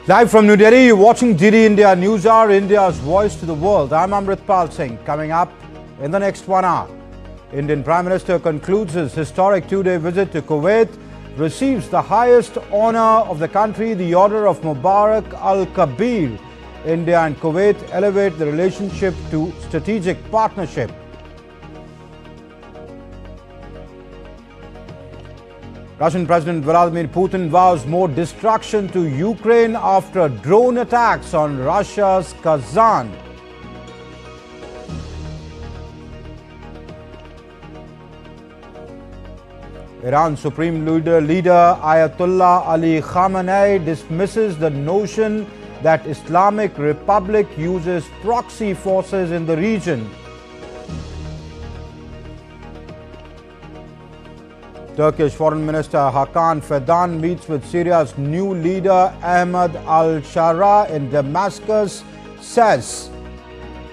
Live from New Delhi, you're watching GD India News Hour, India's voice to the world. I'm Amritpal Singh. Coming up in the next 1 hour, Indian Prime Minister concludes his historic two-day visit to Kuwait, receives the highest honor of the country, the Order of Mubarak Al-Kabir. India and Kuwait elevate the relationship to strategic partnership. Russian President Vladimir Putin vows more destruction to Ukraine after drone attacks on Russia's Kazan. Iran's Supreme Leader Ayatollah Ali Khamenei dismisses the notion that Islamic Republic uses proxy forces in the region. Turkish Foreign Minister Hakan Fidan meets with Syria's new leader Ahmed al-Shara in Damascus, says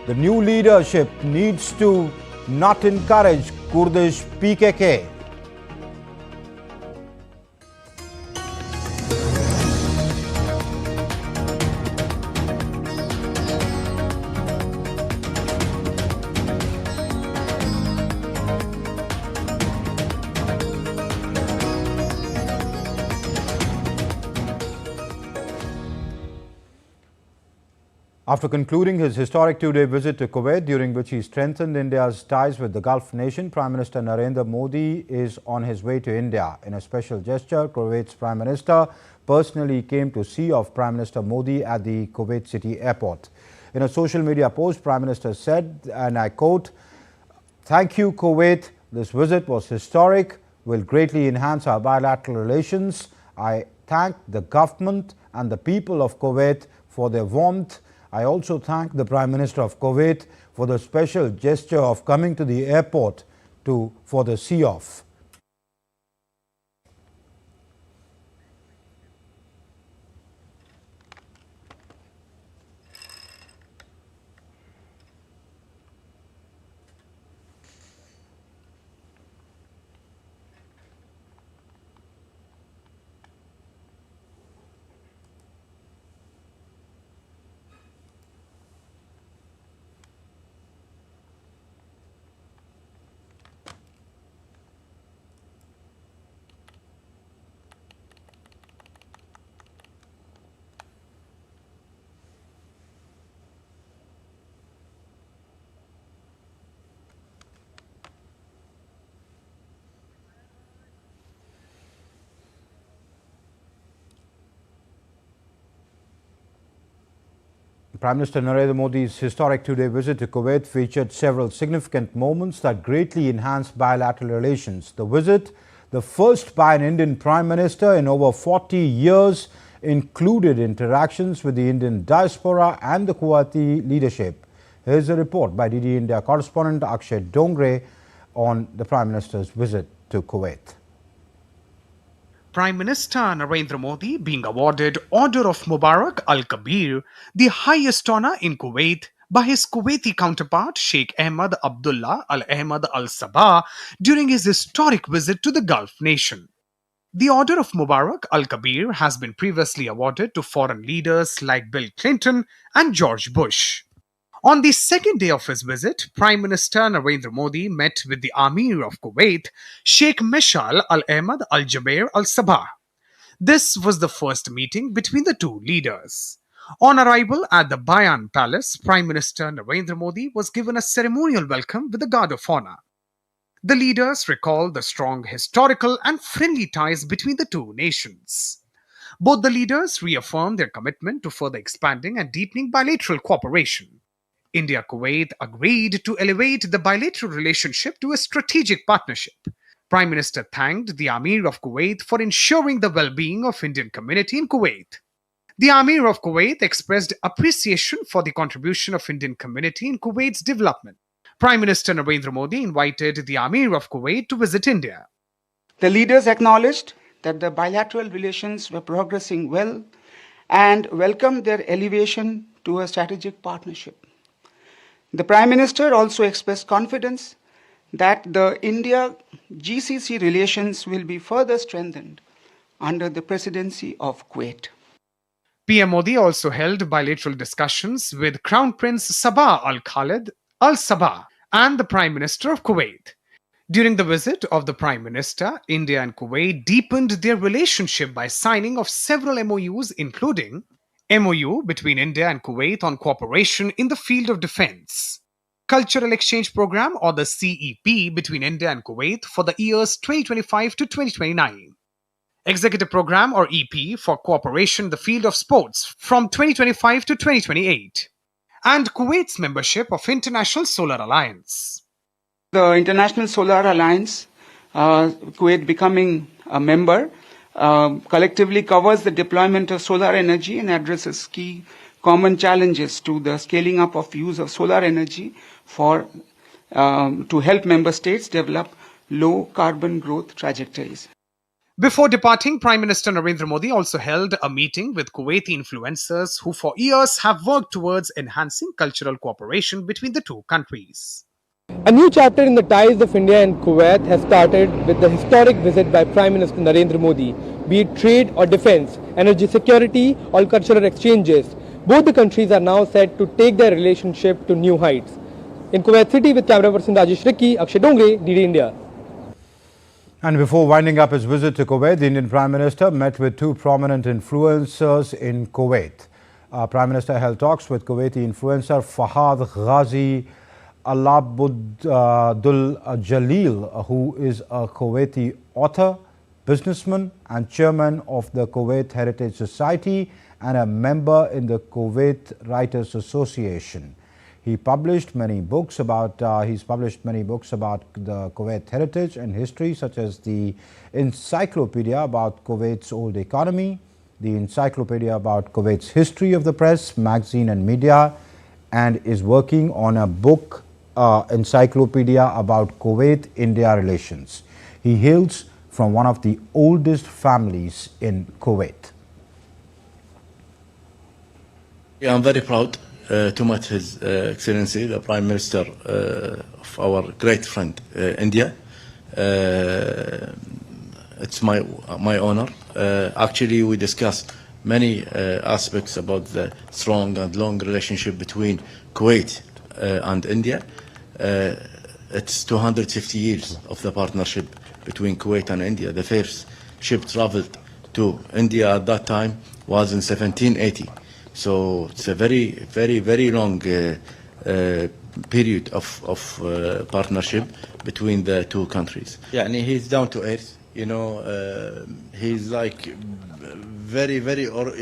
the new leadership needs to not encourage Kurdish PKK. After concluding his historic two-day visit to Kuwait, during which he strengthened India's ties with the Gulf nation, Prime Minister Narendra Modi is on his way to India. In a special gesture, Kuwait's Prime Minister personally came to see off Prime Minister Modi at the Kuwait City airport. In a social media post, Prime Minister said, and I quote, "Thank you, Kuwait. This visit was historic, will greatly enhance our bilateral relations. I thank the government and the people of Kuwait for their warmth. I also thank the Prime Minister of Kuwait for the special gesture of coming to the airport for the see-off." Prime Minister Narendra Modi's historic two-day visit to Kuwait featured several significant moments that greatly enhanced bilateral relations. The visit, the first by an Indian Prime Minister in over 40 years, included interactions with the Indian Diaspora and the Kuwaiti leadership. Here's a report by DD India correspondent Akshay Dongre on the Prime Minister's visit to Kuwait. Prime Minister Narendra Modi being awarded Order of Mubarak Al-Kabir, the highest honor in Kuwait, by his Kuwaiti counterpart Sheikh Ahmed Abdullah Al-Ahmed Al-Sabah during his historic visit to the Gulf nation. The Order of Mubarak Al-Kabir has been previously awarded to foreign leaders like Bill Clinton and George Bush. On the second day of his visit, Prime Minister Narendra Modi met with the Amir of Kuwait, Sheikh Meshal Al-Ahmed Al-Jaber Al-Sabah. This was the first meeting between the two leaders. On arrival at the Bayan Palace, Prime Minister Narendra Modi was given a ceremonial welcome with a guard of honor. The leaders recalled the strong historical and friendly ties between the two nations. Both the leaders reaffirmed their commitment to further expanding and deepening bilateral cooperation. India-Kuwait agreed to elevate the bilateral relationship to a strategic partnership. Prime Minister thanked the Amir of Kuwait for ensuring the well-being of Indian community in Kuwait. The Amir of Kuwait expressed appreciation for the contribution of Indian community in Kuwait's development. Prime Minister Narendra Modi invited the Amir of Kuwait to visit India. The leaders acknowledged that the bilateral relations were progressing well and welcomed their elevation to a strategic partnership. The Prime Minister also expressed confidence that the India-GCC relations will be further strengthened under the presidency of Kuwait. PM Modi also held bilateral discussions with Crown Prince Sabah Al Khalid Al Sabah and the Prime Minister of Kuwait. During the visit of the Prime Minister, India and Kuwait deepened their relationship by signing of several MOUs, including MOU between India and Kuwait on cooperation in the field of defense, Cultural Exchange Program or the CEP between India and Kuwait for the years 2025 to 2029, Executive Program or EP for cooperation in the field of sports from 2025 to 2028, and Kuwait's membership of International Solar Alliance. The International Solar Alliance, Kuwait becoming a member, collectively covers the deployment of solar energy and addresses key common challenges to the scaling up of use of solar energy to help member states develop low carbon growth trajectories. Before departing, Prime Minister Narendra Modi also held a meeting with Kuwaiti influencers who for years have worked towards enhancing cultural cooperation between the two countries. A new chapter in the ties of India and Kuwait has started with the historic visit by Prime Minister Narendra Modi, be it trade or defense, energy security or cultural exchanges. Both the countries are now set to take their relationship to new heights. In Kuwait City with camera person Rajesh Rikki, Akshay Dongre, DD India. And before winding up his visit to Kuwait, the Indian Prime Minister met with two prominent influencers in Kuwait. Prime Minister held talks with Kuwaiti influencer Fahad Ghazi Alabdul Jalil, who is a Kuwaiti author, businessman and chairman of the Kuwait Heritage Society and a member in the Kuwait Writers Association. He's published many books about the Kuwait heritage and history, such as the Encyclopedia about Kuwait's old economy, the Encyclopedia about Kuwait's history of the press, magazine and media, and is working on a book, Encyclopedia about Kuwait-India relations. He hails from one of the oldest families in Kuwait. Yeah, I'm very proud to meet His Excellency, the Prime Minister of our great friend, India. It's my honor. Actually, we discussed many aspects about the strong and long relationship between Kuwait and India. It's 250 years of the partnership between Kuwait and India. The first ship traveled to India at that time was in 1780. So it's a very, very, very long period of partnership between the two countries. Yeah, and he's down to earth. You know, he's like very, very, well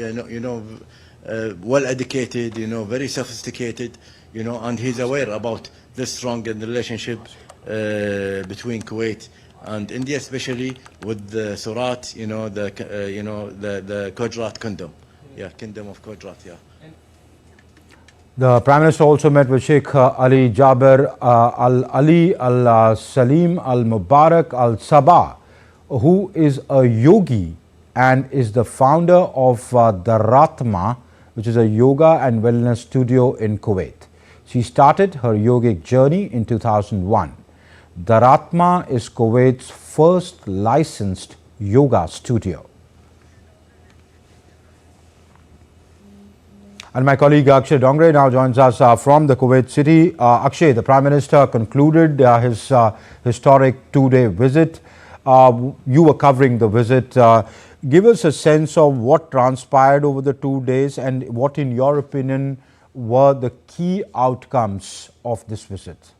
educated. You know, very sophisticated. You know, and he's aware about the strong relationship between Kuwait and India, especially with the Surat. You know, the Gujarat Kingdom. Yeah, Kingdom of Gujarat, yeah. The Prime Minister also met with Sheikh Ali Jaber Al-Ali Al-Salim Al-Mubarak Al-Sabah, who is a yogi and is the founder of Daratma, which is a yoga and wellness studio in Kuwait. She started her yogic journey in 2001. Daratma is Kuwait's first licensed yoga studio. And my colleague Akshay Dongre now joins us from the Kuwait City. Akshay, the Prime Minister concluded his historic two-day visit. You were covering the visit. Give us a sense of what transpired over the 2 days and what, in your opinion, were the key outcomes of this visit.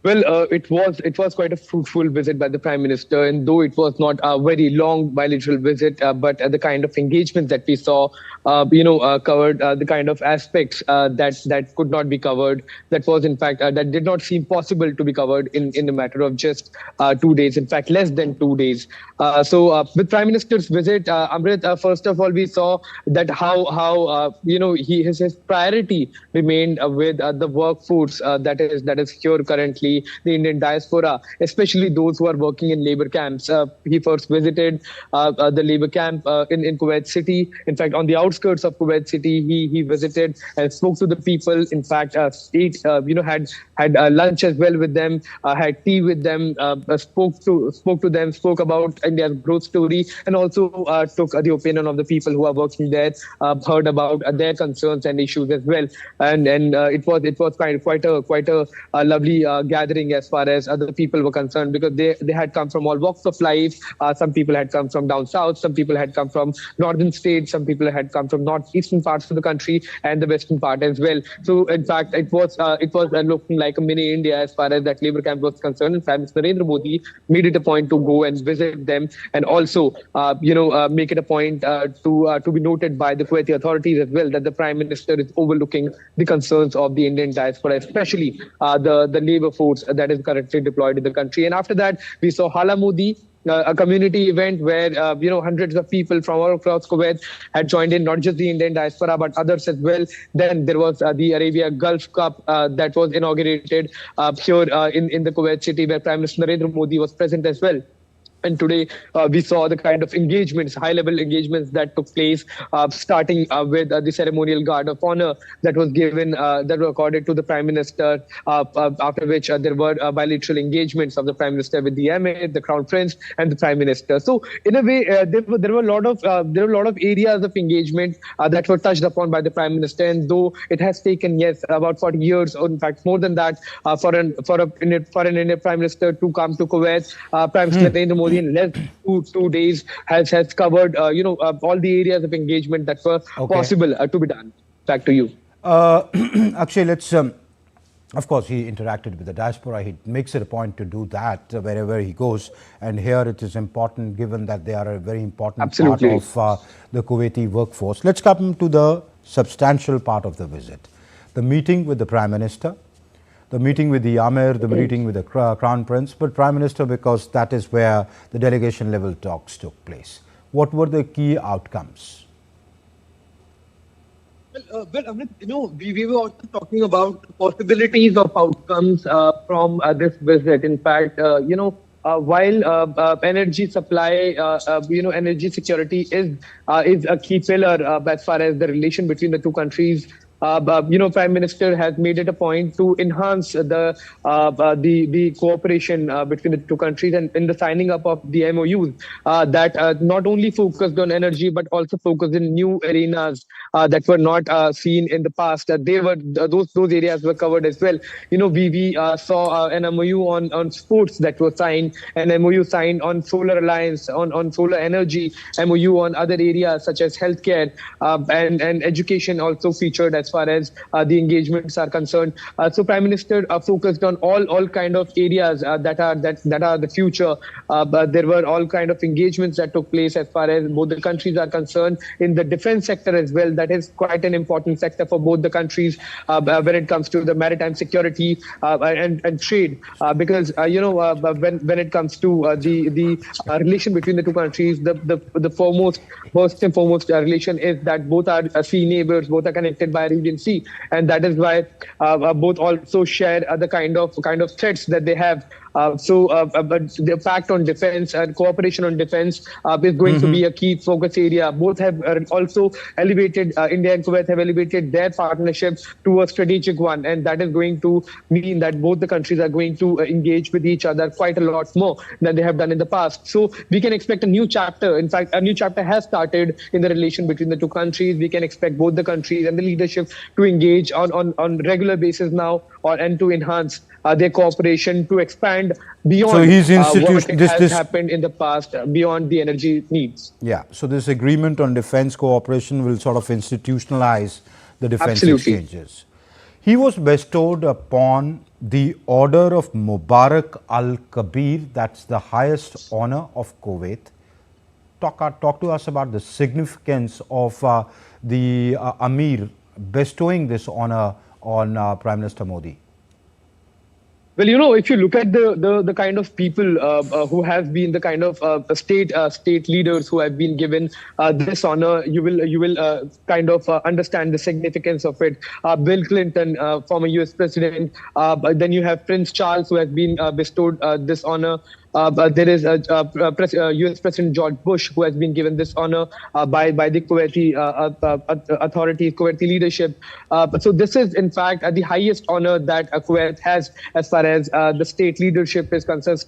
Well, it was quite a fruitful visit by the Prime Minister, and though it was not a very long bilateral visit, but the kind of engagement that we saw, covered the kind of aspects that could not be covered. That was, in fact, that did not seem possible to be covered in the matter of just 2 days. In fact, less than 2 days. So, with Prime Minister's visit, Amrit, first of all, we saw that how his priority remained with the workforce that is here currently. especially the Indian diaspora, especially those who are working in labor camps. He first visited the labor camp in Kuwait City. In fact, on the outskirts of Kuwait City, he visited and spoke to the people. In fact, had lunch as well with them, had tea with them, spoke to them, spoke about India's growth story, and also took the opinion of the people who are working there, heard about their concerns and issues as well. And it was quite a lovely gathering as far as other people were concerned, because they had come from all walks of life. Some people had come from down south, some people had come from northern states, some people had come from northeastern parts of the country and the western part as well. So in fact, it was looking like a mini India as far as that labor camp was concerned. And Prime Minister Narendra Modi made it a point to go and visit them, and also make it a point to be noted by the Kuwaiti authorities as well, that the Prime Minister is overlooking the concerns of the Indian diaspora, especially the labor force that is currently deployed in the country. And after that, we saw Hala Modi, a community event where hundreds of people from all across Kuwait had joined in, not just the Indian diaspora but others as well. Then there was the Arabia Gulf Cup that was inaugurated here in the Kuwait city, where Prime Minister Narendra Modi was present as well. And today we saw the kind of engagements, high-level engagements that took place, starting with the ceremonial guard of honor that was given, that were accorded to the Prime Minister, after which there were bilateral engagements of the Prime Minister with the Emir, the Crown Prince, and the Prime Minister. So in a way, there were a lot of areas of engagement that were touched upon by the Prime Minister. And though it has taken, yes, about 40 years, or in fact more than that, for an Indian Prime Minister to come to Kuwait, Prime Minister Narendra Modi in less than two days has covered all the areas of engagement that were possible to be done. Back to you. Actually, let's of course he interacted with the diaspora. He makes it a point to do that wherever he goes, and here it is important, given that they are a very important part of the Kuwaiti workforce. Let's come to the substantial part of the visit, the meeting with the Prime Minister, the meeting with the Amir, the meeting with the Crown Prince, but Prime Minister, because that is where the delegation level talks took place. What were the key outcomes? Well, Amit, we were also talking about possibilities of outcomes from this visit. In fact, while energy supply, energy security is a key pillar as far as the relation between the two countries. Prime Minister has made it a point to enhance the cooperation between the two countries, and in the signing up of the MOUs that not only focused on energy but also focused in new arenas that were not seen in the past. Those areas were covered as well. We saw an MOU on sports that was signed, an MOU signed on solar alliance, on solar energy, MOU on other areas such as healthcare and education also featured as far as the engagements are concerned. So Prime Minister focused on all kind of areas that are the future. There were all kind of engagements that took place as far as both the countries are concerned in the defense sector as well. That is quite an important sector for both the countries when it comes to the maritime security and trade, because when it comes to the relation between the two countries, the first and foremost relation is that both are sea neighbors, both are connected by a region sea, and that is why both also share the kind of threats that they have. But the pact on defense and cooperation on defense is going to be a key focus area. Both have also elevated, India and Kuwait have elevated their partnership to a strategic one, and that is going to mean that both the countries are going to engage with each other quite a lot more than they have done in the past. So we can expect a new chapter. In fact, a new chapter has started in the relation between the two countries. We can expect both the countries and the leadership to engage on regular basis now, and to enhance their cooperation, to expand beyond what has happened in the past, beyond the energy needs. Yeah, so this agreement on defense cooperation will sort of institutionalize the defense exchanges. He was bestowed upon the Order of Mubarak Al-Kabir, that's the highest honor of Kuwait. Talk to us about the significance of the Amir bestowing this honor on Prime Minister Modi. Well, if you look at the kind of people who have been the kind of state leaders who have been given this honor, you will kind of understand the significance of it. Bill Clinton, former U.S. president. Then you have Prince Charles, who has been bestowed this honor. There is U.S. President George Bush, who has been given this honor by the Kuwaiti authorities, Kuwaiti leadership. So this is, in fact, the highest honor that Kuwait has as far as the state leadership is concerned.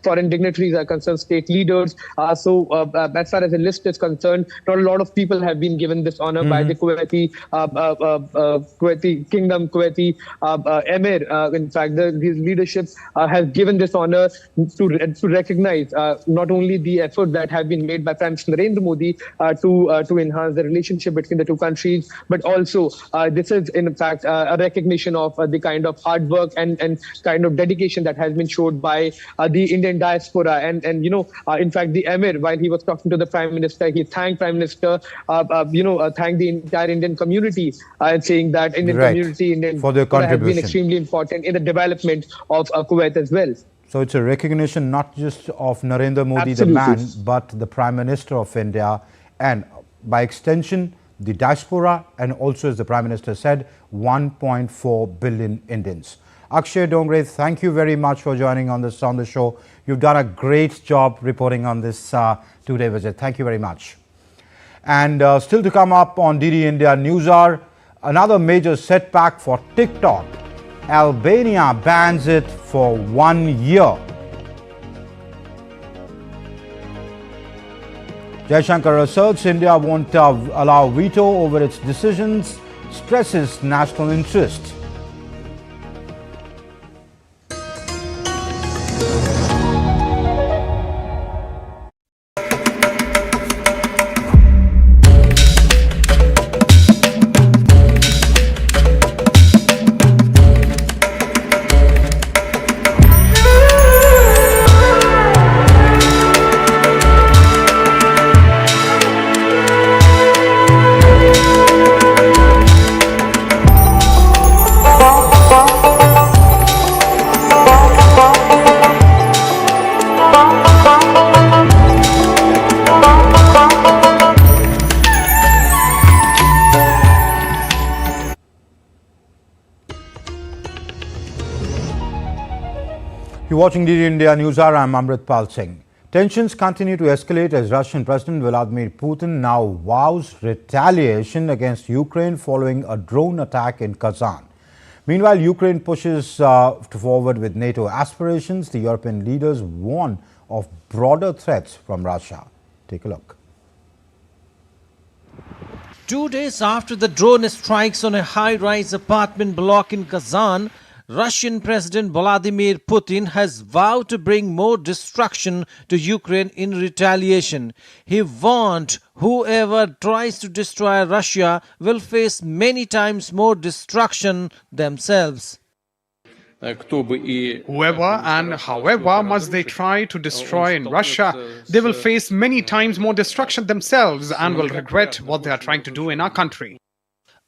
Foreign dignitaries are concerned, state leaders. So as far as the list is concerned, not a lot of people have been given this honor by the Kuwaiti kingdom, Kuwaiti emir. In fact, his leadership has given this honor to recognize not only the effort that have been made by Prime Minister Narendra Modi to enhance the relationship between the two countries, but also this is in fact a recognition of the kind of hard work and kind of dedication that has been showed by the Indian diaspora. And in fact, the Emir, while he was talking to the Prime Minister, he thanked Prime Minister, thanked the entire Indian community, and saying that Indian community for their contribution has been extremely important in the development of Kuwait as well. So it's a recognition not just of Narendra Modi, the man, but the Prime Minister of India, and by extension, the diaspora, and also, as the Prime Minister said, 1.4 billion Indians. Akshay Dongre, thank you very much for joining on the show. You've done a great job reporting on this two-day visit. Thank you very much. And still to come up on DD India News Hour, another major setback for TikTok. Albania bans it for 1 year. Jaishankar asserts India won't allow veto over its decisions, stresses national interest. You're watching DD India News Hour. I'm Amritpal Singh. Tensions continue to escalate as Russian President Vladimir Putin now vows retaliation against Ukraine following a drone attack in Kazan. Meanwhile, Ukraine pushes forward with NATO aspirations. The European leaders warn of broader threats from Russia. Take a look. 2 days after the drone strikes on a high-rise apartment block in Kazan, Russian President Vladimir Putin has vowed to bring more destruction to Ukraine in retaliation. He warned whoever tries to destroy Russia will face many times more destruction themselves. Whoever and however much they try to destroy in Russia, they will face many times more destruction themselves and will regret what they are trying to do in our country.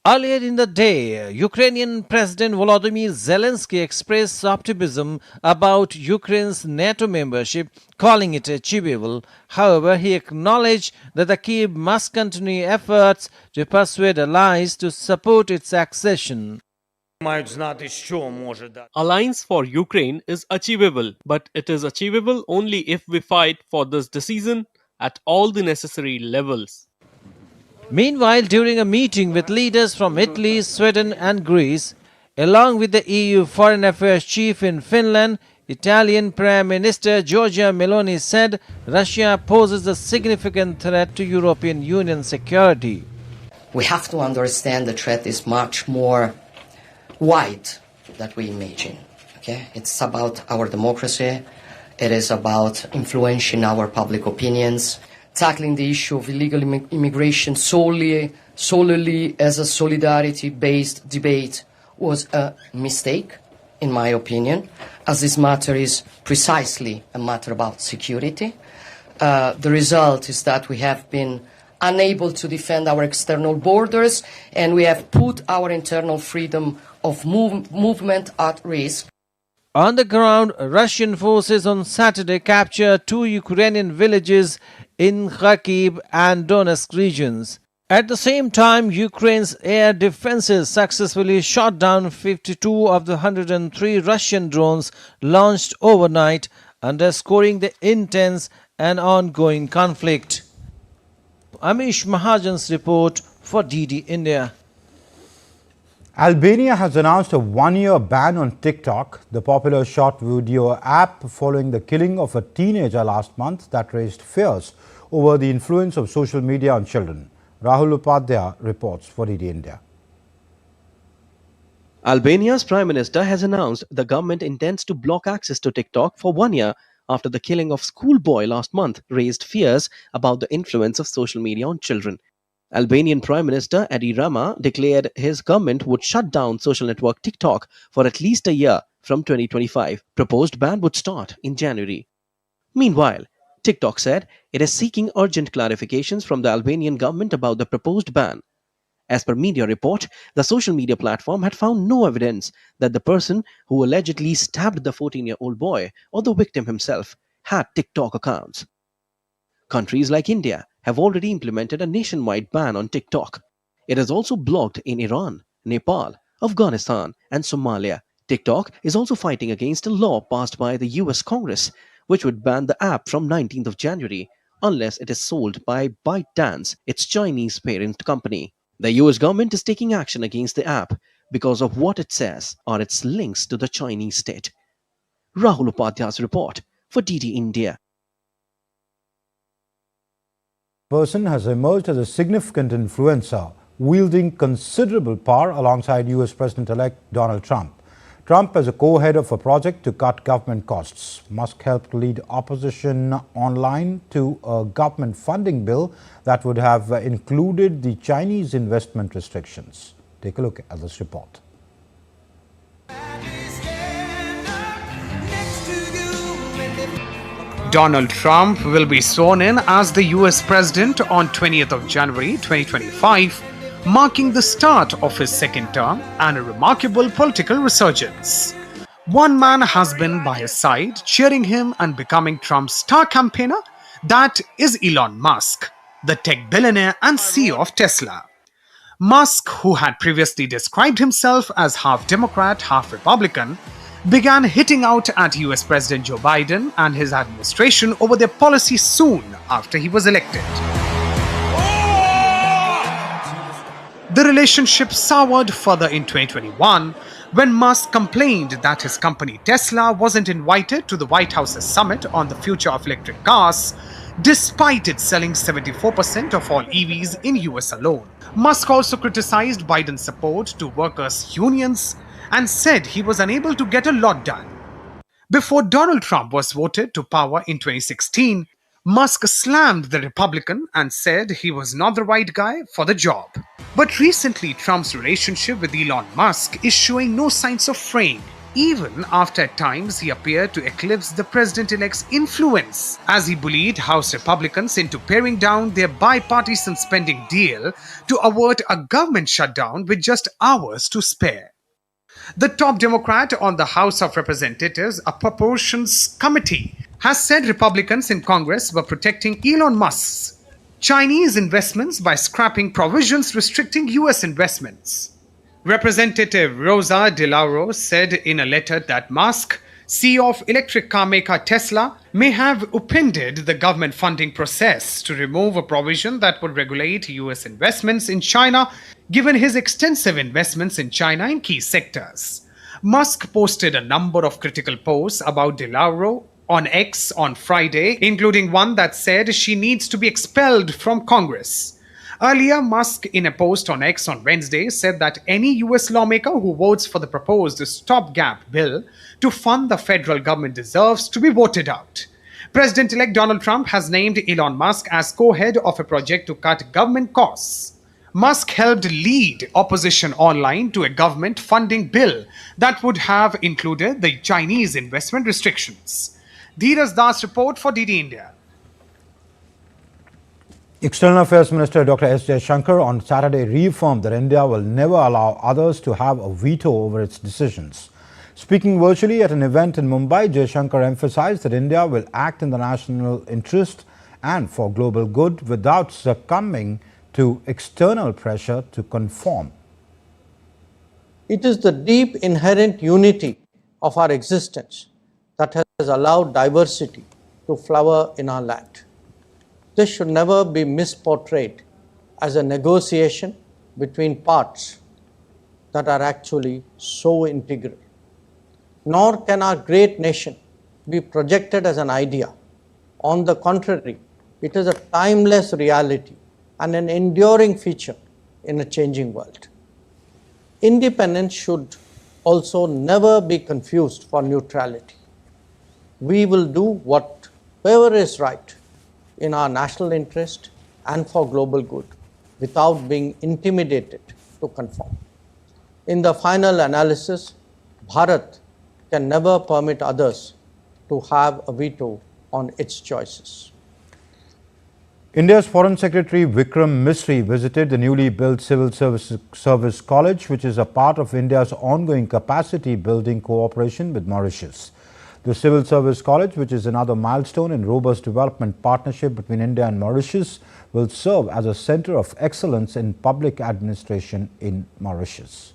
Earlier in the day, Ukrainian President Volodymyr Zelensky expressed optimism about Ukraine's NATO membership, calling it achievable. However, he acknowledged that the Kyiv must continue efforts to persuade allies to support its accession. Alliance for Ukraine is achievable, but it is achievable only if we fight for this decision at all the necessary levels. Meanwhile, during a meeting with leaders from Italy, Sweden and Greece, along with the EU Foreign Affairs Chief in Finland, Italian Prime Minister Giorgia Meloni said Russia poses a significant threat to European Union security. We have to understand the threat is much more wide than we imagine. Okay? It's about our democracy. It is about influencing our public opinions. Tackling the issue of illegal immigration solely as a solidarity-based debate was a mistake, in my opinion, as this matter is precisely a matter about security. The result is that we have been unable to defend our external borders, and we have put our internal freedom of movement at risk. On the ground, Russian forces on Saturday captured 2 Ukrainian villages in Kharkiv and Donetsk regions. At the same time, Ukraine's air defenses successfully shot down 52 of the 103 Russian drones launched overnight, underscoring the intense and ongoing conflict. Amish Mahajan's report for DD India. Albania has announced a one-year ban on TikTok, the popular short video app, following the killing of a teenager last month that raised fears over the influence of social media on children. Rahul Upadhyaya reports for DD India. Albania's Prime Minister has announced the government intends to block access to TikTok for 1 year after the killing of schoolboy last month raised fears about the influence of social media on children. Albanian Prime Minister Edi Rama declared his government would shut down social network TikTok for at least a year from 2025. Proposed ban would start in January. Meanwhile, TikTok said it is seeking urgent clarifications from the Albanian government about the proposed ban. As per media report, the social media platform had found no evidence that the person who allegedly stabbed the 14-year-old boy or the victim himself had TikTok accounts. Countries like India have already implemented a nationwide ban on TikTok. It is also blocked in Iran, Nepal, Afghanistan, and Somalia. TikTok is also fighting against a law passed by the US Congress, which would ban the app from 19th of January unless it is sold by ByteDance, its Chinese parent company. The US government is taking action against the app because of what it says are its links to the Chinese state. Rahul Upadhyaya's report for DD India. Person has emerged as a significant influencer, wielding considerable power alongside US President-elect Donald Trump. Trump as a co-head of a project to cut government costs. Musk helped lead opposition online to a government funding bill that would have included the Chinese investment restrictions. Take a look at this report. Donald Trump will be sworn in as the US President on 20th of January 2025, marking the start of his second term and a remarkable political resurgence. One man has been by his side, cheering him and becoming Trump's star campaigner. That is Elon Musk, the tech billionaire and CEO of Tesla. Musk, who had previously described himself as half Democrat, half Republican, began hitting out at US President Joe Biden and his administration over their policies soon after he was elected. The relationship soured further in 2021 when Musk complained that his company Tesla wasn't invited to the White House's summit on the future of electric cars, despite it selling 74% of all EVs in US alone. Musk also criticized Biden's support to workers' unions and said he was unable to get a lot done. Before Donald Trump was voted to power in 2016, Musk slammed the Republican and said he was not the right guy for the job. But recently, Trump's relationship with Elon Musk is showing no signs of fraying, even after at times he appeared to eclipse the president-elect's influence, as he bullied House Republicans into paring down their bipartisan spending deal to avert a government shutdown with just hours to spare. The top Democrat on the House of Representatives Appropriations Committee has said Republicans in Congress were protecting Elon Musk's Chinese investments by scrapping provisions restricting US investments. Representative Rosa DeLauro said in a letter that Musk, CEO of electric car maker Tesla, may have upended the government funding process to remove a provision that would regulate US investments in China, given his extensive investments in China in key sectors. Musk posted a number of critical posts about DeLauro on X on Friday, including one that said she needs to be expelled from Congress. Earlier, Musk, in a post on X on Wednesday, said that any US lawmaker who votes for the proposed stopgap bill to fund the federal government deserves to be voted out. President-elect Donald Trump has named Elon Musk as co-head of a project to cut government costs. Musk helped lead opposition online to a government funding bill that would have included the Chinese investment restrictions. Dheeraj Das report for DD India. External Affairs Minister Dr. S. Jaishankar on Saturday reaffirmed that India will never allow others to have a veto over its decisions. Speaking virtually at an event in Mumbai, Jaishankar emphasized that India will act in the national interest and for global good without succumbing to external pressure to conform. It is the deep inherent unity of our existence that has allowed diversity to flower in our land. This should never be misportrayed as a negotiation between parts that are actually so integral. Nor can our great nation be projected as an idea. On the contrary, it is a timeless reality and an enduring feature in a changing world. Independence should also never be confused for neutrality. We will do whatever is right in our national interest and for global good without being intimidated to conform. In the final analysis, Bharat can never permit others to have a veto on its choices. India's Foreign Secretary Vikram Misri visited the newly built Civil Service College, which is a part of India's ongoing capacity building cooperation with Mauritius. The Civil Service College, which is another milestone in robust development partnership between India and Mauritius, will serve as a center of excellence in public administration in Mauritius.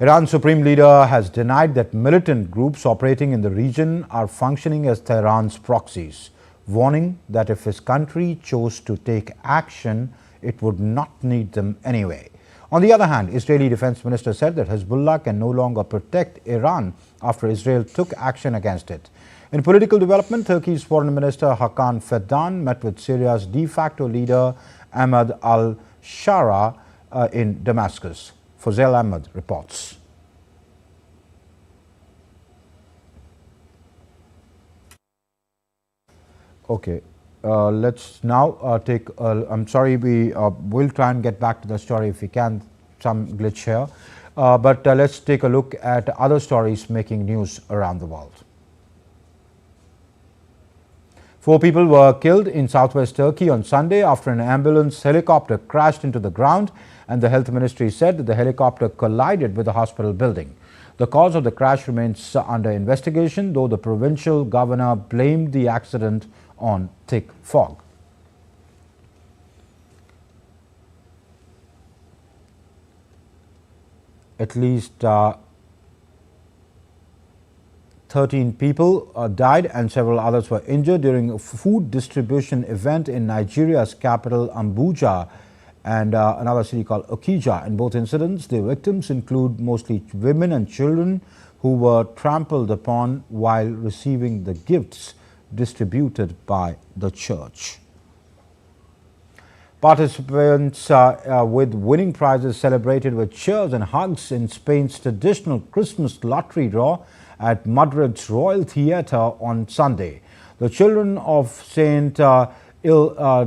Iran's supreme leader has denied that militant groups operating in the region are functioning as Tehran's proxies, warning that if his country chose to take action, it would not need them anyway. On the other hand, Israeli Defense Minister said that Hezbollah can no longer protect Iran after Israel took action against it. In political development, Turkey's Foreign Minister Hakan Fidan met with Syria's de facto leader Ahmad al-Shara in Damascus. Fazel Ahmed reports. Okay, let's now take, I'm sorry, we will try and get back to the story if we can, some glitch here. But let's take a look at other stories making news around the world. 4 people were killed in southwest Turkey on Sunday after an ambulance helicopter crashed into the ground, and the health ministry said that the helicopter collided with the hospital building. The cause of the crash remains under investigation, though the provincial governor blamed the accident on thick fog. At least 13 people died and several others were injured during a food distribution event in Nigeria's capital Abuja and another city called Okija. In both incidents, the victims include mostly women and children who were trampled upon while receiving the gifts distributed by the church. Participants with winning prizes celebrated with cheers and hugs in Spain's traditional Christmas lottery draw at Madrid's Royal Theatre on Sunday. The children of St. Ildefonso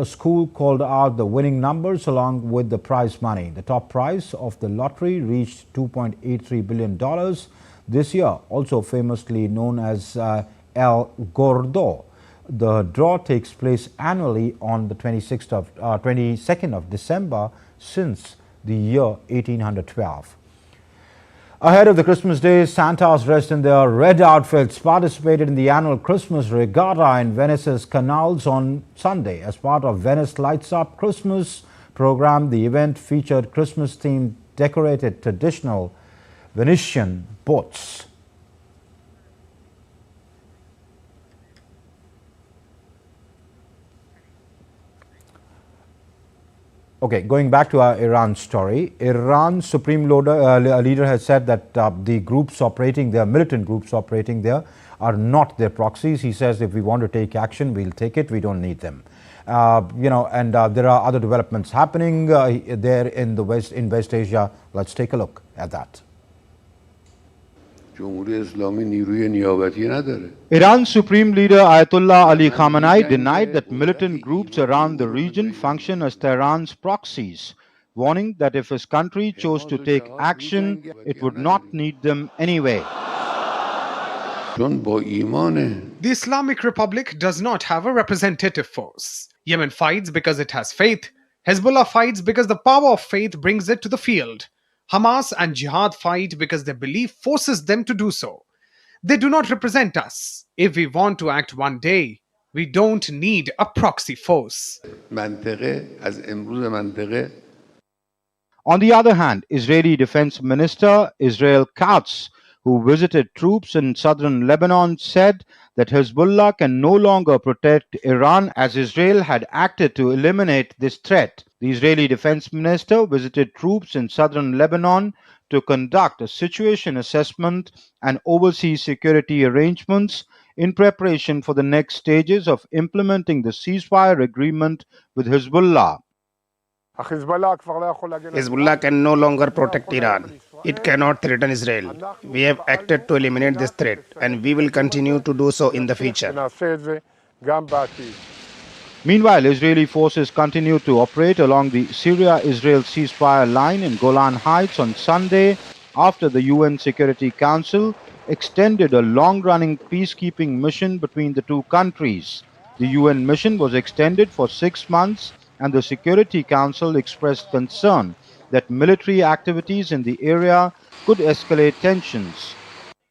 school called out the winning numbers along with the prize money. The top prize of the lottery reached $2.83 billion this year, also famously known as El Gordo. The draw takes place annually on the 22nd of December since the year 1812. Ahead of the Christmas day, Santas dressed in their red outfits participated in the annual Christmas regatta in Venice's canals on Sunday. As part of Venice Lights Up Christmas program, the event featured Christmas-themed decorated traditional Venetian boats. Okay, going back to our Iran story, Iran's supreme leader has said that the groups operating there, militant groups operating there, are not their proxies. He says if we want to take action, we'll take it. We don't need them. There are other developments happening there in the West Asia. Let's take a look at that. Iran's supreme leader Ayatollah Ali Khamenei denied that militant groups around the region function as Tehran's proxies, warning that if his country chose to take action, it would not need them anyway. The Islamic Republic does not have a representative force. Yemen fights because it has faith. Hezbollah fights because the power of faith brings it to the field. Hamas and Jihad fight because their belief forces them to do so. They do not represent us. If we want to act one day, we don't need a proxy force. On the other hand, Israeli Defense Minister Israel Katz, who visited troops in southern Lebanon, said that Hezbollah can no longer protect Iran as Israel had acted to eliminate this threat. The Israeli Defense Minister visited troops in southern Lebanon to conduct a situation assessment and oversee security arrangements in preparation for the next stages of implementing the ceasefire agreement with Hezbollah. Hezbollah can no longer protect Iran. It cannot threaten Israel. We have acted to eliminate this threat, and we will continue to do so in the future. Meanwhile, Israeli forces continue to operate along the Syria-Israel ceasefire line in Golan Heights on Sunday after the UN Security Council extended a long-running peacekeeping mission between the two countries. The UN mission was extended for 6 months, and the Security Council expressed concern that military activities in the area could escalate tensions.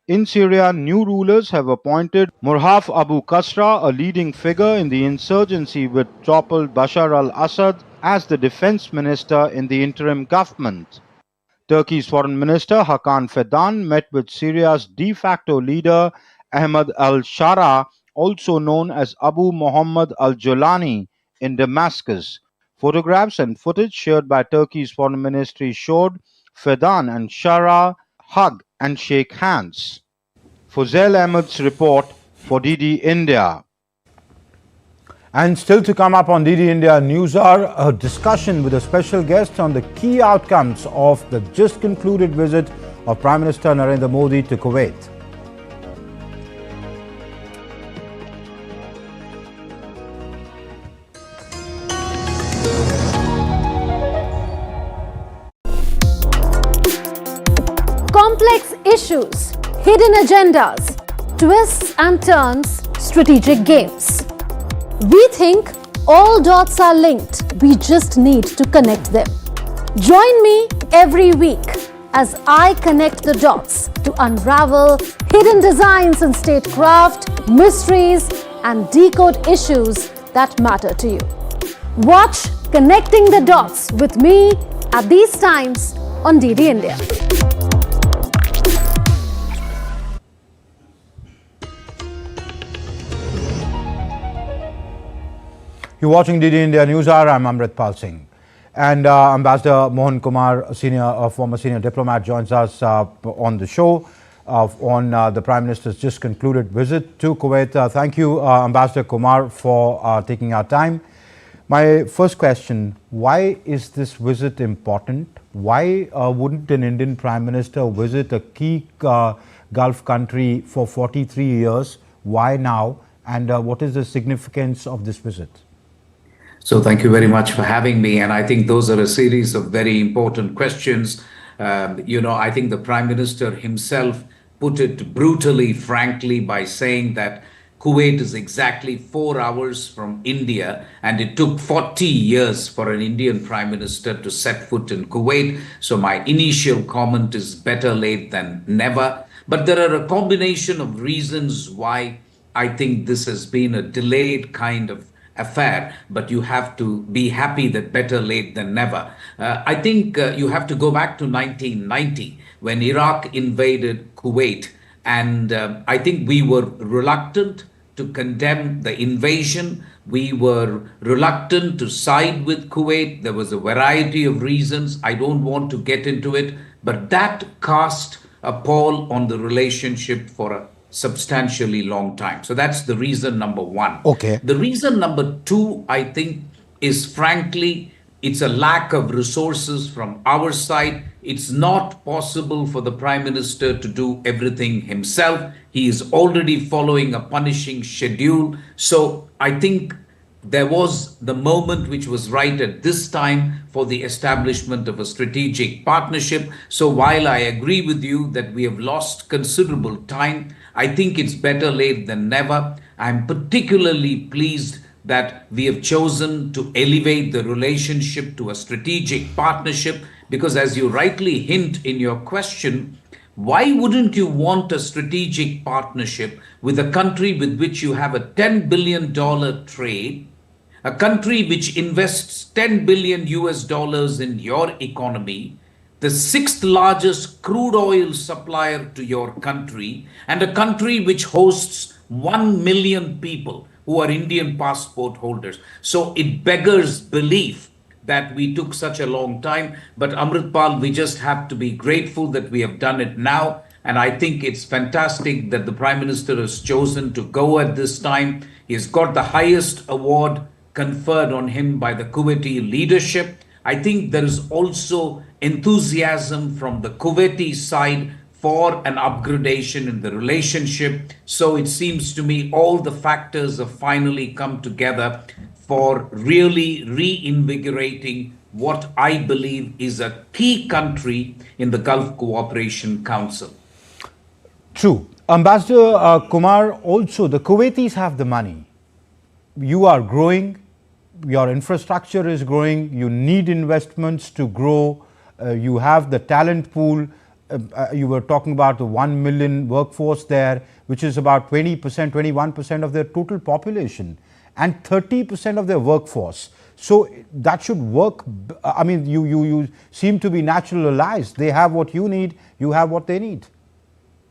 In Syria, new rulers have appointed Murhaf Abu Qasra, a leading figure in the insurgency which toppled Bashar al-Assad, as the defense minister in the interim government. Turkey's foreign minister Hakan Fidan met with Syria's de facto leader Ahmed al-Shara, also known as Abu Muhammad al-Jolani, in Damascus. Photographs and footage shared by Turkey's foreign ministry showed Fidan and Shara hug and shake hands. Fuzail Ahmed's report for DD India. And still to come up on DD India News Hour, a discussion with a special guest on the key outcomes of the just concluded visit of Prime Minister Narendra Modi to Kuwait. Complex issues, hidden agendas, twists and turns, strategic games. We think all dots are linked. We just need to connect them. Join me every week as I connect the dots to unravel hidden designs in statecraft, mysteries, and decode issues that matter to you. Watch Connecting the Dots with me at these times on DD India. You're watching DD India News Hour. I'm Amritpal Singh. And Ambassador Mohan Kumar, former senior diplomat, joins us on the show on the Prime Minister's just concluded visit to Kuwait. Thank you, Ambassador Kumar, for taking our time. My first question, why is this visit important? Why wouldn't an Indian Prime Minister visit a key Gulf country for 43 years? Why now? And what is the significance of this visit? So thank you very much for having me. And I think those are a series of very important questions. I think the Prime Minister himself put it brutally, frankly, by saying that Kuwait is exactly 4 hours from India, and it took 40 years for an Indian Prime Minister to set foot in Kuwait. So my initial comment is better late than never. But there are a combination of reasons why I think this has been a delayed kind of affair, but you have to be happy that better late than never. I think you have to go back to 1990 when Iraq invaded Kuwait, and I think we were reluctant to condemn the invasion. We were reluctant to side with Kuwait. There was a variety of reasons. I don't want to get into it, but that cast a pall on the relationship for a substantially long time. So that's the reason number one. Okay. The reason number two, I think, is frankly, it's a lack of resources from our side. It's not possible for the Prime Minister to do everything himself. He is already following a punishing schedule. So I think there was the moment which was right at this time for the establishment of a strategic partnership. So while I agree with you that we have lost considerable time, I think it's better late than never. I'm particularly pleased that we have chosen to elevate the relationship to a strategic partnership, because as you rightly hint in your question, why wouldn't you want a strategic partnership with a country with which you have a $10 billion trade, a country which invests 10 billion US dollars in your economy, the sixth largest crude oil supplier to your country, and a country which hosts 1 million people who are Indian passport holders? So it beggars belief that we took such a long time. But Amritpal, we just have to be grateful that we have done it now. And I think it's fantastic that the Prime Minister has chosen to go at this time. He has got the highest award conferred on him by the Kuwaiti leadership. I think there is also enthusiasm from the Kuwaiti side for an upgradation in the relationship. So it seems to me all the factors have finally come together for really reinvigorating what I believe is a key country in the Gulf Cooperation Council. True. Ambassador Kumar, also the Kuwaitis have the money. You are growing, your infrastructure is growing, you need investments to grow, you have the talent pool. You were talking about the 1 million workforce there, which is about 20%, 21% of their total population and 30% of their workforce. So that should work. I mean, you seem to be natural allies. They have what you need, you have what they need.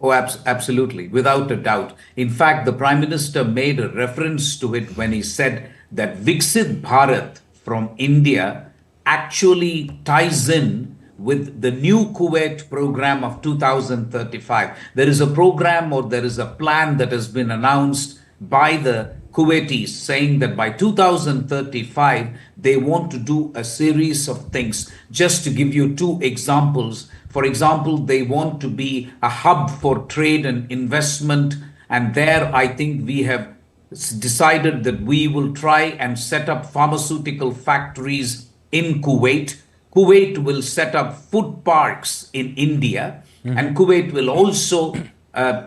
Oh, absolutely, without a doubt. In fact, the Prime Minister made a reference to it when he said that Viksit Bharat from India actually ties in with the new Kuwait program of 2035. There is a program, or there is a plan that has been announced by the Kuwaitis saying that by 2035, they want to do a series of things. Just to give you two examples. For example, they want to be a hub for trade and investment. And there, I think we have decided that we will try and set up pharmaceutical factories in Kuwait. Kuwait will set up food parks in India, and Kuwait will also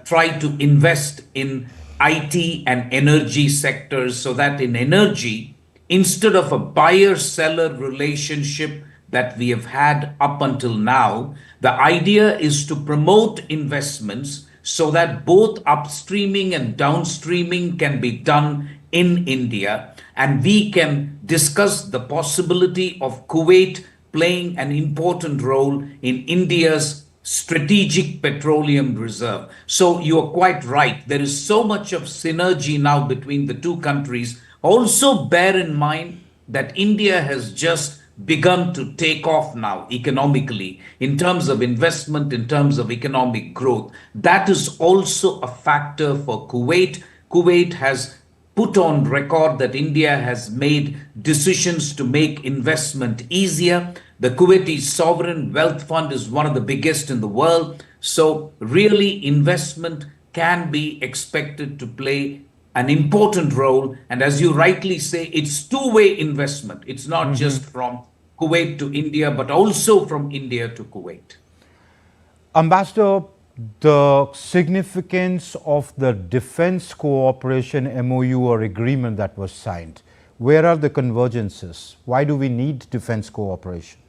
try to invest in IT and energy sectors, so that in energy, instead of a buyer-seller relationship that we have had up until now, the idea is to promote investments so that both upstreaming and downstreaming can be done in India, and we can discuss the possibility of Kuwait playing an important role in India's strategic petroleum reserve. So you are quite right. There is so much of synergy now between the two countries. Also bear in mind that India has just begun to take off now economically in terms of investment, in terms of economic growth. That is also a factor for Kuwait. Kuwait has put on record that India has made decisions to make investment easier. The Kuwaiti Sovereign Wealth Fund is one of the biggest in the world. So really investment can be expected to play an important role. And as you rightly say, it's two-way investment. It's not just from Kuwait to India, but also from India to Kuwait. Ambassador, the significance of the defense cooperation MOU or agreement that was signed, where are the convergences? Why do we need defense cooperation?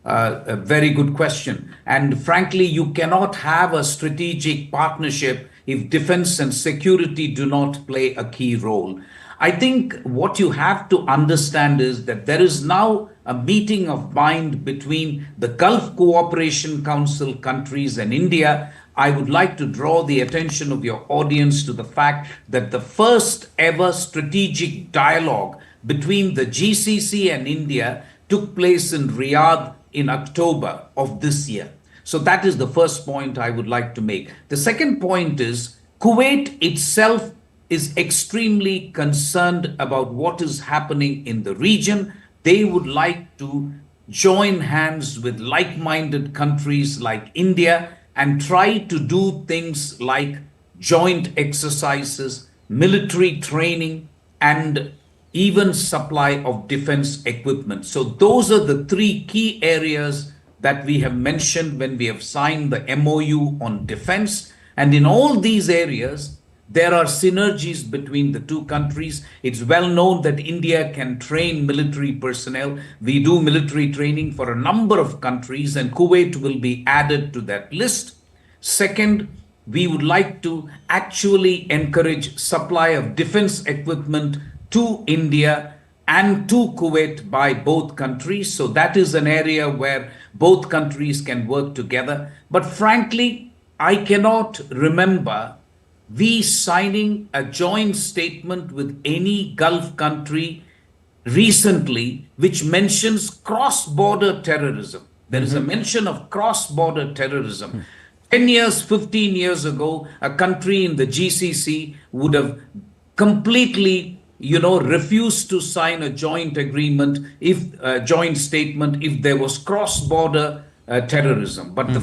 A very good question. And frankly, you cannot have a strategic partnership if defense and security do not play a key role. I think what you have to understand is that there is now a meeting of mind between the Gulf Cooperation Council countries and India. I would like to draw the attention of your audience to the fact that the first ever strategic dialogue between the GCC and India took place in Riyadh in October of this year. So that is the first point I would like to make. The second point is Kuwait itself is extremely concerned about what is happening in the region. They would like to join hands with like-minded countries like India and try to do things like joint exercises, military training, and even supply of defense equipment. So those are the three key areas that we have mentioned when we have signed the MOU on defense. And in all these areas, There are synergies between the two countries. It's well known that India can train military personnel. We do military training for a number of countries, and Kuwait will be added to that list. Second, we would like to actually encourage supply of defense equipment to India and to Kuwait by both countries. So that is an area where both countries can work together. But frankly, I cannot remember we signing a joint statement with any Gulf country recently which mentions cross-border terrorism. There is a mention of cross-border terrorism. 10 years, 15 years ago, a country in the GCC would have completely, refused to sign a joint agreement, joint statement, if there was cross-border terrorism. But the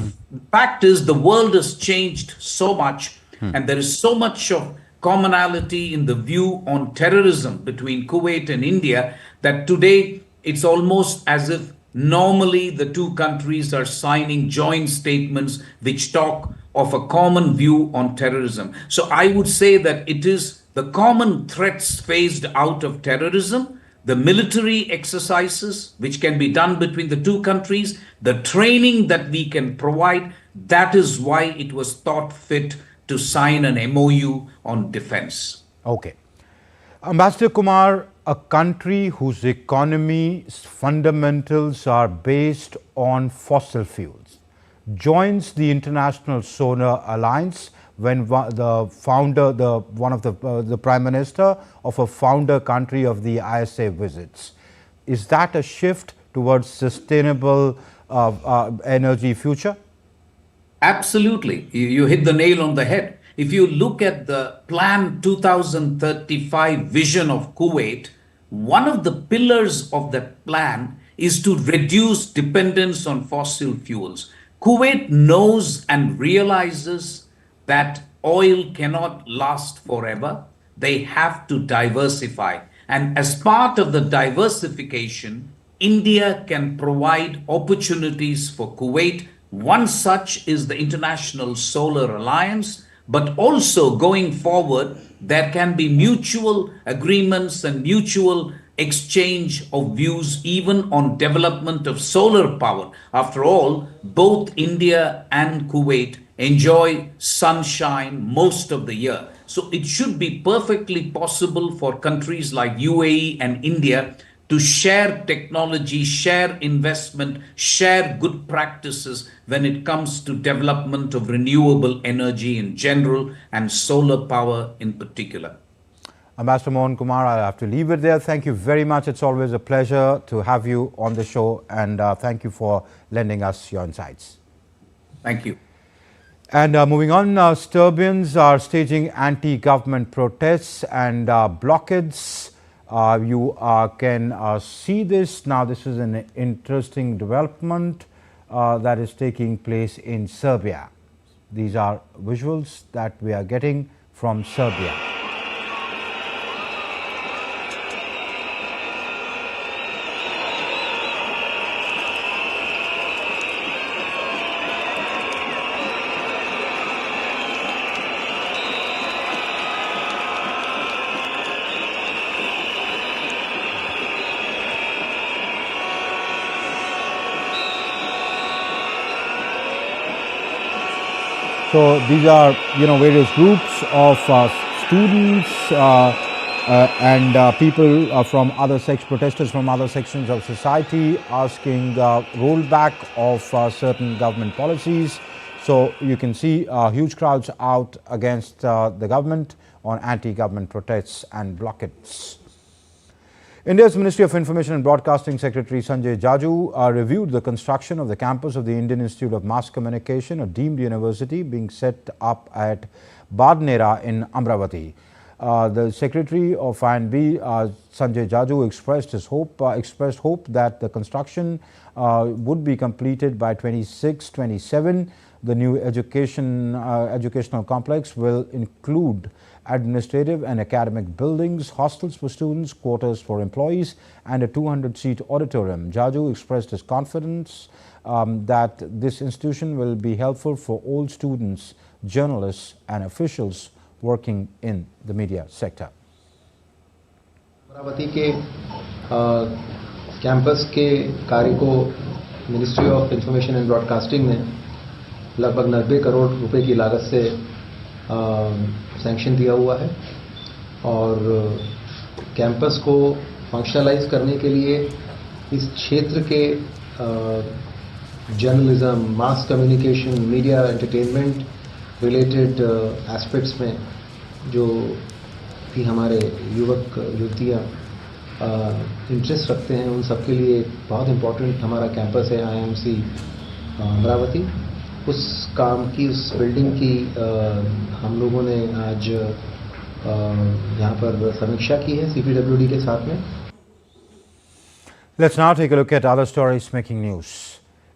fact is, the world has changed so much, and there is so much of commonality in the view on terrorism between Kuwait and India that today it's almost as if normally the two countries are signing joint statements which talk of a common view on terrorism. So I would say that it is the common threats faced out of terrorism, the military exercises which can be done between the two countries, the training that we can provide. That is why it was thought fit to sign an MOU on defense. Okay. Ambassador Kumar, a country whose economy's fundamentals are based on fossil fuels, joins the International Solar Alliance when the Prime Minister of a founder country of the ISA visits. Is that a shift towards sustainable energy future? Absolutely. You hit the nail on the head. If you look at the Plan 2035 vision of Kuwait, one of the pillars of that plan is to reduce dependence on fossil fuels. Kuwait knows and realizes that oil cannot last forever. They have to diversify. And as part of the diversification, India can provide opportunities for Kuwait. One such is the International Solar Alliance, but also going forward, there can be mutual agreements and mutual exchange of views even on development of solar power. After all, both India and Kuwait enjoy sunshine most of the year. So it should be perfectly possible for countries like UAE and India to share technology, share investment, share good practices when it comes to development of renewable energy in general and solar power in particular. Ambassador Mohan Kumar, I'll have to leave it there. Thank you very much. It's always a pleasure to have you on the show, and thank you for lending us your insights. Thank you. And moving on, Serbians are staging anti-government protests and blockades. You can see this. Now, this is an interesting development that is taking place in Serbia. These are visuals that we are getting from Serbia. So these are, various groups of students and people from other protesters from other sections of society asking rollback of certain government policies. So you can see huge crowds out against the government on anti-government protests and blockades. India's Ministry of Information and Broadcasting Secretary Sanjay Jaju reviewed the construction of the campus of the Indian Institute of Mass Communication, a deemed university being set up at Badnera in Amravati. The Secretary of INB, Sanjay Jaju, expressed hope that the construction would be completed by 26-27. The new educational complex will include administrative and academic buildings, hostels for students, quarters for employees, and a 200-seat auditorium. Jaju expressed his confidence that this institution will be helpful for all students, journalists, and officials working in the media sector. Amravati के campus के कार्य को ministry of information and broadcasting ने लगभग 90 करोड़ रुपए की लागत से सैंक्शन दिया हुआ है और कैंपस को फंक्शनलाइज करने के लिए इस क्षेत्र के journalism, mass communication, media, entertainment related aspects में जो भी हमारे युवक युवतियाँ इंटरेस्ट रखते हैं उन सबके लिए बहुत इम्पोर्टेंट हमारा कैंपस है IIMC अमरावती। उस काम की, उस बिल्डिंग की हम लोगों ने आज यहाँ पर समीक्षा की है CPWD के साथ में। Let's now take a look at other stories making news.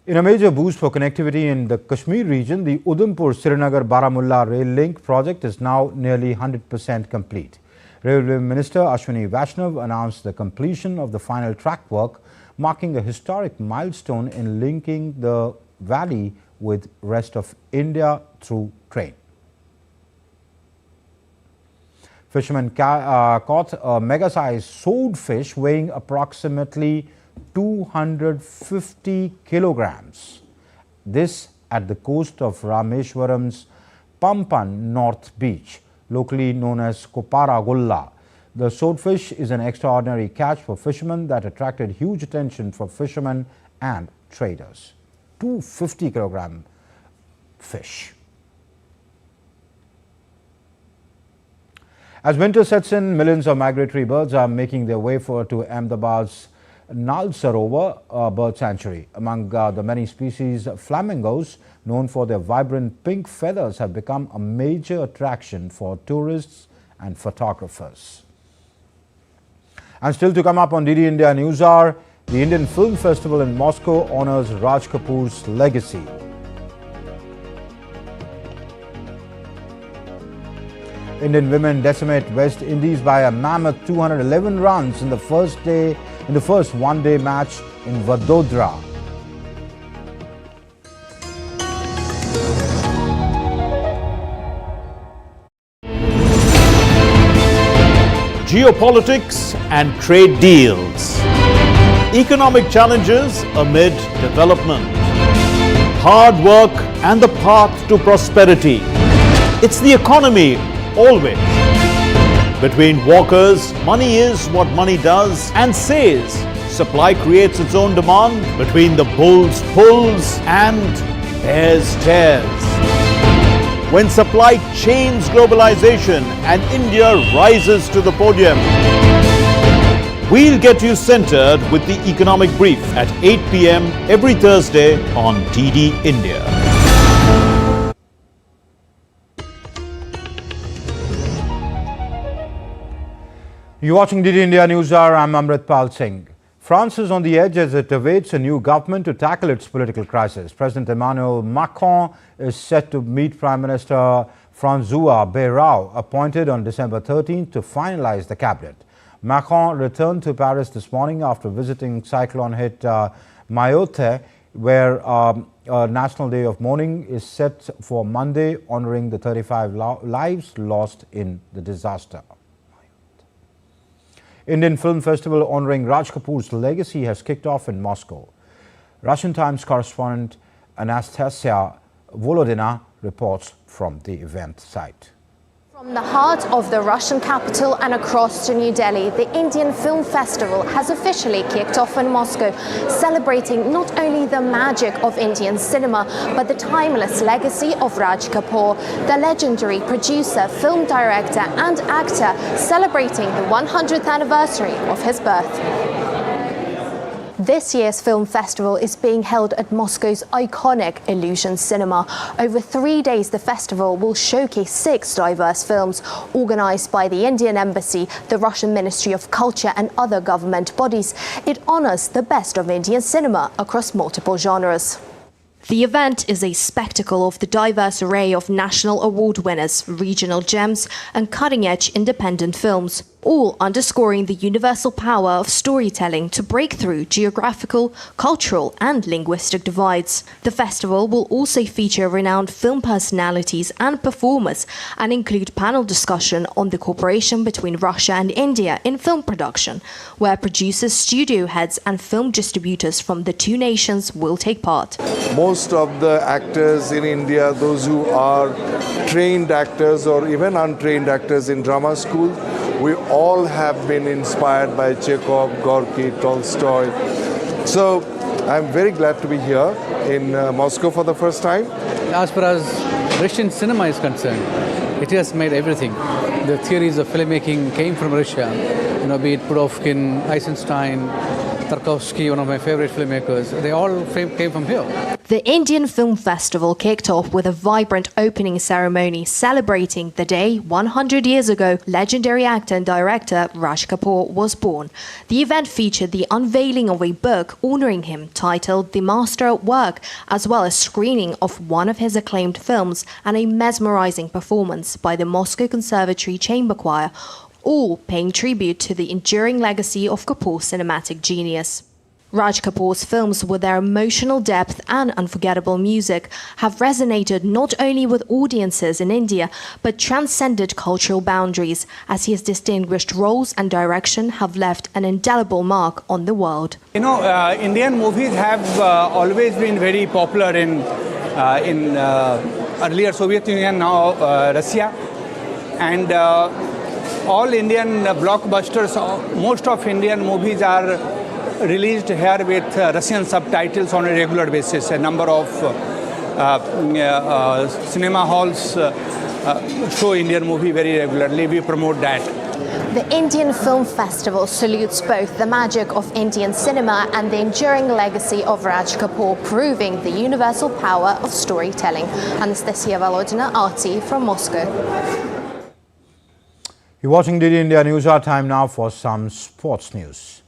In a major boost for connectivity in the Kashmir region, the Udhampur-Srinagar-Baramulla rail link project is now nearly 100% complete. Railway Minister Ashwini Vaishnav announced the completion of the final track work, marking a historic milestone in linking the valley with rest of India through train. Fishermen caught a mega-sized swordfish weighing approximately 250 kilograms. This at the coast of Rameshwaram's Pampan North Beach, locally known as Kopara Gulla. The swordfish is an extraordinary catch for fishermen that attracted huge attention for fishermen and traders. 250 kilogram fish. As winter sets in, millions of migratory birds are making their way to Ahmedabad's Nal Sarovar bird sanctuary. Among the many species, flamingos, known for their vibrant pink feathers, have become a major attraction for tourists and photographers. And still to come up on DD India News Hour, the Indian Film Festival in Moscow honors Raj Kapoor's legacy. Indian women decimate West Indies by a mammoth 211 runs in the first one-day match in Vadodara. Geopolitics and trade deals. Economic challenges amid development. Hard work and the path to prosperity. It's the economy always. Between walkers, money is what money does and says. Supply creates its own demand. Between the bulls pulls and bears tears. When supply chains globalization and India rises to the podium. We'll get you centered with the economic brief at 8 p.m. every Thursday on DD India. You're watching DD India News Hour. I'm Amritpal Singh. France is on the edge as it awaits a new government to tackle its political crisis. President Emmanuel Macron is set to meet Prime Minister François Bayrou, appointed on December 13th, to finalize the cabinet. Macron returned to Paris this morning after visiting cyclone-hit Mayotte, where a national day of mourning is set for Monday, honoring the 35 lives lost in the disaster. Indian Film Festival honoring Raj Kapoor's legacy has kicked off in Moscow. Russian Times correspondent Anastasia Volodina reports from the event site. From the heart of the Russian capital and across to New Delhi, the Indian Film Festival has officially kicked off in Moscow, celebrating not only the magic of Indian cinema, but the timeless legacy of Raj Kapoor, the legendary producer, film director and actor, celebrating the 100th anniversary of his birth. This year's film festival is being held at Moscow's iconic Illusion Cinema. Over 3 days, the festival will showcase 6 diverse films organized by the Indian Embassy, the Russian Ministry of Culture and other government bodies. It honors the best of Indian cinema across multiple genres. The event is a spectacle of the diverse array of national award winners, regional gems and cutting-edge independent films. all underscoring the universal power of storytelling to break through geographical, cultural, and linguistic divides. The festival will also feature renowned film personalities and performers and include panel discussion on the cooperation between Russia and India in film production, where producers, studio heads, and film distributors from the two nations will take part. Most of the actors in India, those who are trained actors or even untrained actors in drama school, we all have been inspired by Chekhov, Gorky, Tolstoy. So I'm very glad to be here in Moscow for the first time. As far as Russian cinema is concerned, it has made everything. The theories of filmmaking came from Russia, be it Pudovkin, Eisenstein, Tarkovsky, one of my favorite filmmakers. They all came from here. The Indian Film Festival kicked off with a vibrant opening ceremony celebrating the day 100 years ago legendary actor and director Raj Kapoor was born. The event featured the unveiling of a book honouring him titled The Master at Work, as well as screening of one of his acclaimed films and a mesmerising performance by the Moscow Conservatory Chamber Choir, all paying tribute to the enduring legacy of Kapoor's cinematic genius. Raj Kapoor's films, with their emotional depth and unforgettable music, have resonated not only with audiences in India, but transcended cultural boundaries, as his distinguished roles and direction have left an indelible mark on the world. Indian movies have always been very popular in earlier Soviet Union, now Russia, and all Indian blockbusters, most of Indian movies are released here with Russian subtitles on a regular basis. A number of cinema halls show Indian movie very regularly. We promote that. The Indian Film Festival salutes both the magic of Indian cinema and the enduring legacy of Raj Kapoor, proving the universal power of storytelling. Anastasia Volodina, RT from Moscow. You're watching DD India News. Our time now for some sports news.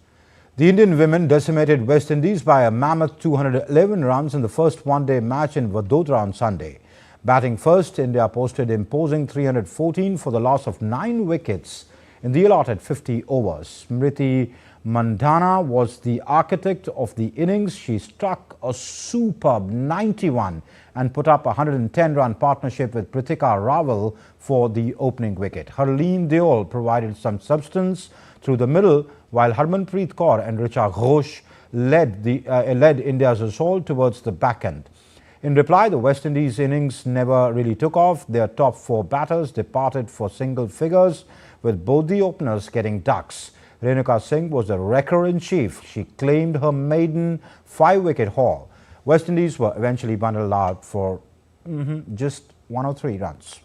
The Indian women decimated West Indies by a mammoth 211 runs in the first one-day match in Vadodara on Sunday. Batting first, India posted imposing 314 for the loss of 9 wickets in the allotted 50 overs. Smriti Mandhana was the architect of the innings. She struck a superb 91 and put up a 110-run partnership with Pritika Rawal for the opening wicket. Harleen Deol provided some substance through the middle, while Harmanpreet Kaur and Richa Ghosh led India's assault towards the back end. In reply, the West Indies innings never really took off. Their top 4 batters departed for single figures, with both the openers getting ducks. Renuka Singh was the wrecker-in-chief. She claimed her maiden 5-wicket haul. West Indies were eventually bundled out for just 103 runs.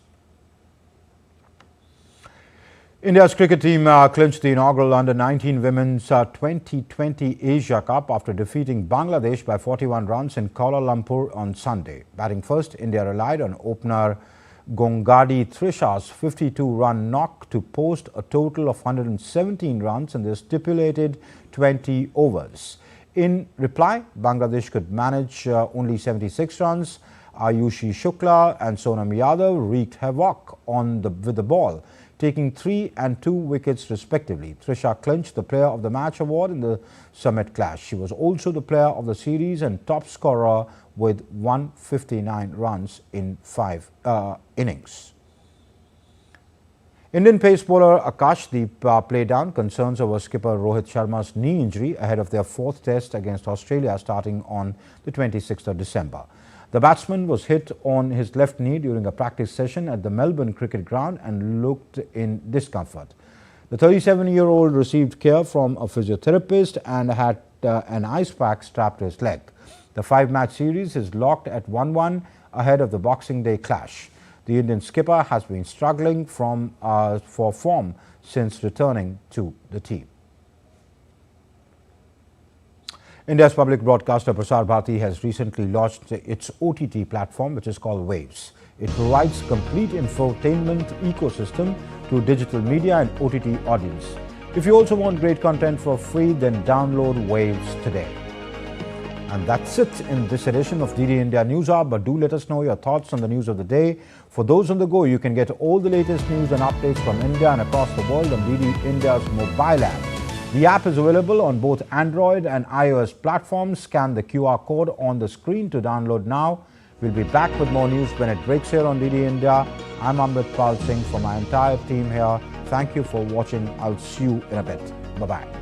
India's cricket team clinched the inaugural Under-19 Women's 2020 Asia Cup after defeating Bangladesh by 41 runs in Kuala Lumpur on Sunday. Batting first, India relied on opener Gongadi Trisha's 52-run knock to post a total of 117 runs in the stipulated 20 overs. In reply, Bangladesh could manage only 76 runs. Ayushi Shukla and Sonam Yadav wreaked havoc with the ball, taking 3 and 2 wickets respectively. Trisha clinched the Player of the Match award in the Summit clash. She was also the Player of the Series and top scorer with 159 runs in 5 innings. Indian pace bowler Akashdeep played down concerns over skipper Rohit Sharma's knee injury ahead of their 4th test against Australia starting on the 26th of December. The batsman was hit on his left knee during a practice session at the Melbourne cricket ground and looked in discomfort. The 37-year-old received care from a physiotherapist and had an ice pack strapped to his leg. The 5-match series is locked at 1-1 ahead of the Boxing Day clash. The Indian skipper has been struggling for form since returning to the team. India's public broadcaster Prasar Bharati has recently launched its OTT platform, which is called Waves. It provides complete infotainment ecosystem to digital media and OTT audience. If you also want great content for free, then download Waves today. And that's it in this edition of DD India News Hour. But do let us know your thoughts on the news of the day. For those on the go, you can get all the latest news and updates from India and across the world on DD India's mobile app. The app is available on both Android and iOS platforms. Scan the QR code on the screen to download now. We'll be back with more news when it breaks here on DD India. I'm Amrit Pal Singh for my entire team here. Thank you for watching. I'll see you in a bit. Bye-bye.